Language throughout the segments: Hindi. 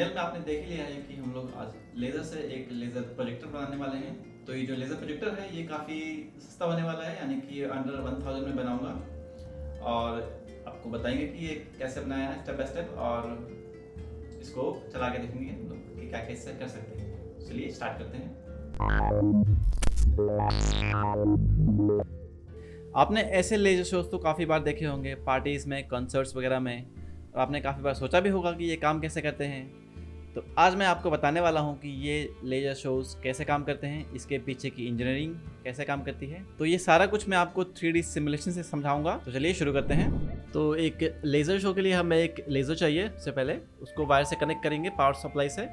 थंबनेल में आपने देख लिया है कि हम लोग आज लेज़र से एक लेज़र प्रोजेक्टर बनाने वाले हैं। तो ये जो लेज़र प्रोजेक्टर है ये काफ़ी सस्ता होने वाला है, यानी कि अंडर 1000 में बनाऊंगा और आपको बताएंगे कि ये कैसे बनाया है स्टेप बाय स्टेप, और इसको चला के देखेंगे हम लोग कि क्या कैसे कर सकते हैं। चलिए स्टार्ट करते हैं। आपने ऐसे लेज़र शोज तो काफ़ी बार देखे होंगे, पार्टीज़ में, कॉन्सर्ट्स वगैरह में, और आपने काफ़ी बार सोचा भी होगा कि ये काम कैसे करते हैं। तो आज मैं आपको बताने वाला हूँ कि ये लेज़र शोज़ कैसे काम करते हैं, इसके पीछे की इंजीनियरिंग कैसे काम करती है। तो ये सारा कुछ मैं आपको 3D सिमुलेशन से समझाऊंगा। तो चलिए शुरू करते हैं। तो एक लेज़र शो के लिए हमें एक लेज़र चाहिए। सबसे पहले उसको वायर से कनेक्ट करेंगे पावर सप्लाई से।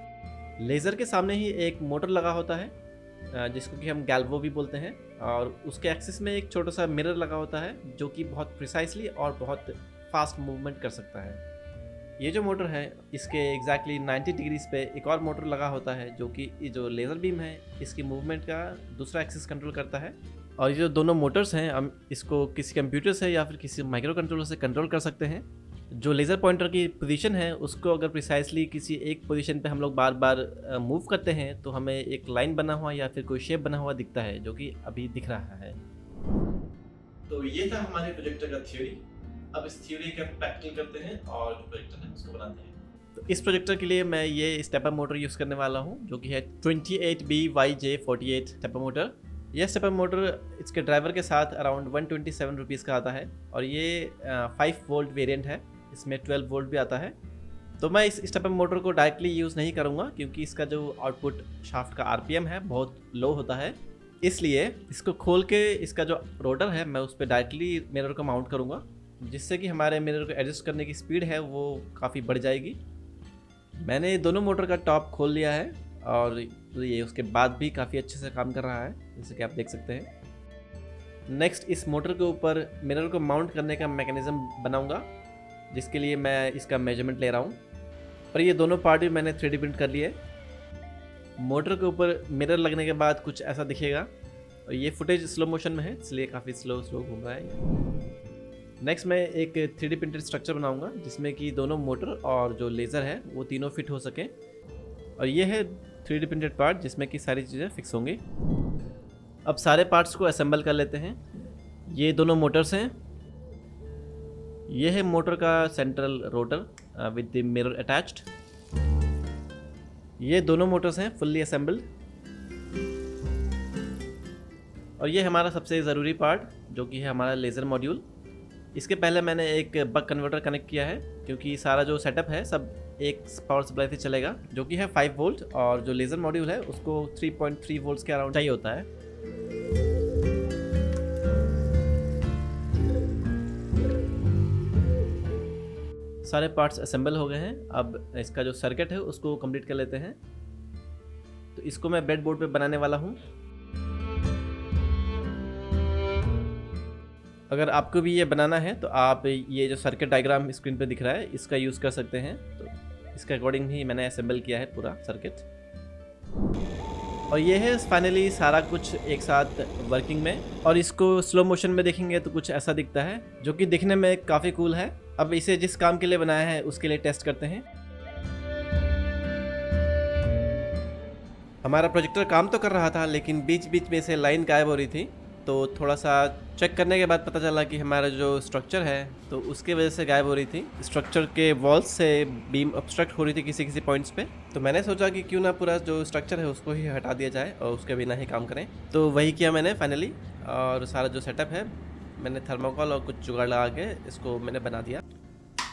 लेज़र के सामने ही एक मोटर लगा होता है जिसको कि हम गैल्वो भी बोलते हैं, और उसके एक्सिस में एक छोटा सा मिरर लगा होता है जो कि बहुत प्रिसाइसली और बहुत फास्ट मूवमेंट कर सकता है। ये जो मोटर है इसके एग्जैक्टली 90 डिग्रीज पे एक और मोटर लगा होता है जो कि जो लेज़र बीम है इसकी मूवमेंट का दूसरा एक्सिस कंट्रोल करता है। और ये जो दोनों मोटर्स हैं हम इसको किसी कंप्यूटर से या फिर किसी माइक्रो कंट्रोलर से कंट्रोल कर सकते हैं। जो लेज़र पॉइंटर की पोजीशन है उसको अगर प्रिसाइसली किसी एक पोजीशन पे हम लोग बार बार मूव करते हैं तो हमें एक लाइन बना हुआ या फिर कोई शेप बना हुआ दिखता है, जो कि अभी दिख रहा है। तो ये था हमारे प्रोजेक्टर का थ्योरी। अब इस थ्योरी का प्रैक्टिकल करते हैं और जो प्रोजेक्टर है उसको बनाते हैं। तो इस प्रोजेक्टर के लिए मैं ये स्टेपर मोटर यूज़ करने वाला हूँ जो कि है 28BYJ48 स्टेपर मोटर। यह स्टेपर मोटर इसके ड्राइवर के साथ अराउंड 127 रुपीज़ का आता है, और ये 5 वोल्ट वेरिएंट है, इसमें 12 वोल्ट भी आता है। तो मैं इस स्टेपर मोटर को डायरेक्टली यूज़ नहीं करूँगा क्योंकि इसका जो आउटपुट शाफ्ट का RPM है बहुत लो होता है, इसलिए इसको खोल के इसका जो रोटर है मैं उस पर डायरेक्टली मिरर को माउंट करूँगा, जिससे कि हमारे मिरर को एडजस्ट करने की स्पीड है वो काफ़ी बढ़ जाएगी। मैंने दोनों मोटर का टॉप खोल लिया है और ये उसके बाद भी काफ़ी अच्छे से काम कर रहा है, जैसे कि आप देख सकते हैं। नेक्स्ट इस मोटर के ऊपर मिरर को माउंट करने का मैकेनिज़्म बनाऊंगा, जिसके लिए मैं इसका मेजरमेंट ले रहा हूँ। और ये दोनों पार्ट भी मैंने 3D प्रिंट कर लिए। मोटर के ऊपर मिरर लगने के बाद कुछ ऐसा दिखेगा, और ये फुटेज स्लो मोशन में है इसलिए काफ़ी स्लो घूम रहा है। नेक्स्ट मैं एक 3D प्रिंटेड स्ट्रक्चर बनाऊंगा जिसमें कि दोनों मोटर और जो लेज़र है वो तीनों फिट हो सकें, और ये है 3D प्रिंटेड पार्ट जिसमें कि सारी चीज़ें फिक्स होंगी। अब सारे पार्ट्स को असेंबल कर लेते हैं। ये दोनों मोटर्स हैं, ये है मोटर का central rotor with the mirror attached. ये दोनों मोटर्स हैं फुल्ली असेंबल्ड, और ये हमारा सबसे ज़रूरी पार्ट जो कि है हमारा लेज़र मॉड्यूल। इसके पहले मैंने एक बक कन्वर्टर कनेक्ट किया है क्योंकि सारा जो सेटअप है सब एक पावर सप्लाई से चलेगा जो कि है 5 वोल्ट, और जो लेज़र मॉड्यूल है उसको 3.3 वोल्ट्स के अराउंड चाहिए होता है। सारे पार्ट्स असेंबल हो गए हैं। अब इसका जो सर्किट है उसको कंप्लीट कर लेते हैं। तो इसको मैं ब्रेडबोर्ड पे बनाने वाला हूँ। अगर आपको भी ये बनाना है तो आप ये जो सर्किट डायग्राम स्क्रीन पे दिख रहा है इसका यूज़ कर सकते हैं। तो इसके अकॉर्डिंग ही मैंने असेंबल किया है पूरा सर्किट। और ये है फाइनली सारा कुछ एक साथ वर्किंग में, और इसको स्लो मोशन में देखेंगे तो कुछ ऐसा दिखता है जो कि दिखने में काफ़ी कूल है। अब इसे जिस काम के लिए बनाया है उसके लिए टेस्ट करते हैं। हमारा प्रोजेक्टर काम तो कर रहा था लेकिन बीच बीच में से लाइन गायब हो रही थी, तो थोड़ा सा चेक करने के बाद पता चला कि हमारा जो स्ट्रक्चर है तो उसके वजह से गायब हो रही थी। स्ट्रक्चर के वॉल्स से बीम ऑब्स्ट्रक्ट हो रही थी किसी पॉइंट्स पे। तो मैंने सोचा कि क्यों ना पूरा जो स्ट्रक्चर है उसको ही हटा दिया जाए और उसके बिना ही काम करें। तो वही किया मैंने फाइनली, और सारा जो सेटअप है मैंने थर्मोकोल और कुछ जुगाड़ लगा के इसको मैंने बना दिया।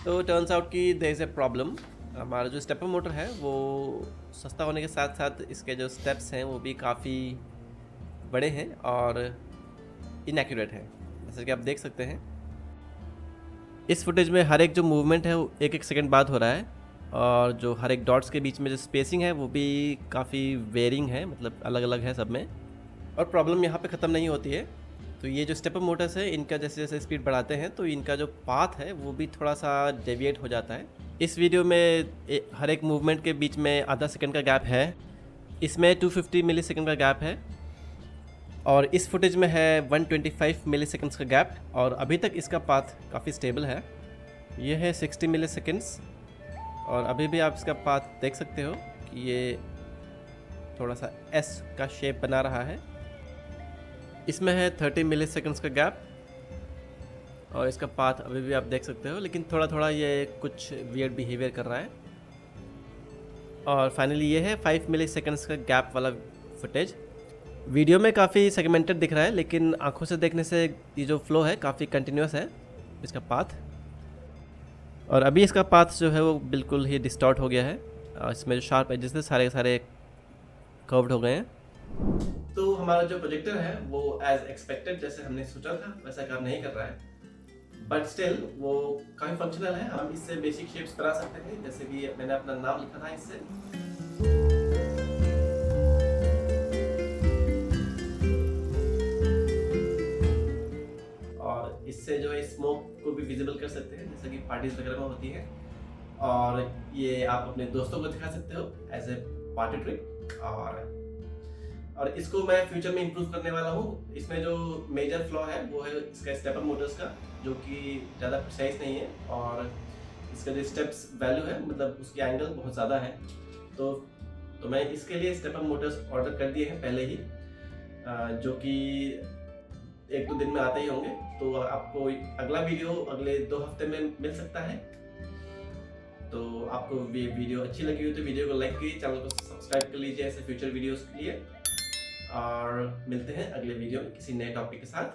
तो टर्न्स आउट कि देयर इज़ ए प्रॉब्लम। हमारा जो स्टेपर मोटर है वो सस्ता होने के साथ साथ इसके जो स्टेप्स हैं वो भी काफ़ी बड़े हैं और इनएक्यूरेट है, जैसे कि आप देख सकते हैं। इस फुटेज में हर एक जो मूवमेंट है वो एक सेकंड बाद हो रहा है, और जो हर एक डॉट्स के बीच में जो स्पेसिंग है वो भी काफ़ी वेरिंग है, मतलब अलग अलग है सब में। और प्रॉब्लम यहाँ पे ख़त्म नहीं होती है। तो ये जो स्टेपर मोटर्स है इनका जैसे जैसे स्पीड बढ़ाते हैं तो इनका जो पाथ है वो भी थोड़ा सा डेविएट हो जाता है। इस वीडियो में हर एक मूवमेंट के बीच में आधा सेकंड का गैप है, इसमें 250 मिली सेकंड का गैप है, और इस फुटेज में है 125 मिली सेकंड्स का गैप, और अभी तक इसका पाथ काफ़ी स्टेबल है। ये है 60 मिली सेकंड्स, और अभी भी आप इसका पाथ देख सकते हो कि ये थोड़ा सा एस का शेप बना रहा है। इसमें है 30 मिली सेकेंड्स का गैप और इसका पाथ अभी भी आप देख सकते हो, लेकिन थोड़ा थोड़ा ये कुछ वियर्ड बिहेवियर कर रहा है। और फाइनली ये है 5 मिली सेकेंड्स का गैप वाला फुटेज। वीडियो में काफ़ी सेगमेंटेड दिख रहा है, लेकिन आंखों से देखने से ये जो फ्लो है काफ़ी कंटिन्यूस है इसका पाथ। और अभी इसका पाथ जो है वो बिल्कुल ही डिस्टॉर्ट हो गया है। इसमें जो शार्प एजेस थे सारे सारे कर्व्ड हो गए हैं। तो हमारा जो प्रोजेक्टर है वो एज एक्सपेक्टेड जैसे हमने सोचा था वैसा काम नहीं कर रहा है, बट स्टिल वो काफ़ी फंक्शनल है। हम इससे बेसिक शेप्स बना सकते हैं, जैसे कि मैंने अपना नाम लिखा था इससे। और इससे जो है स्मोक को भी विजिबल कर सकते हैं, जैसे कि पार्टीज वगैरह में होती है। और ये आप अपने दोस्तों को दिखा सकते हो एज ए पार्टी ट्रिक। और इसको मैं फ्यूचर में इम्प्रूव करने वाला हूँ। इसमें जो मेजर फ्लॉ है वो है इसका स्टेपर मोटर्स का, जो कि ज़्यादा प्रिसाइज नहीं है। और इसका जो स्टेप्स वैल्यू है मतलब उसकी एंगल बहुत ज़्यादा है। तो मैं इसके लिए स्टेपर मोटर्स ऑर्डर कर दिए हैं पहले ही, जो कि 1-2 दिन में आते ही होंगे। तो आपको अगला वीडियो अगले 2 हफ्ते में मिल सकता है। तो आपको वीडियो अच्छी लगी हो तो वीडियो को लाइक कीजिए, चैनल को सब्सक्राइब कर लीजिए ऐसे फ्यूचर वीडियोस के लिए। और मिलते हैं अगले वीडियो में किसी नए टॉपिक के साथ।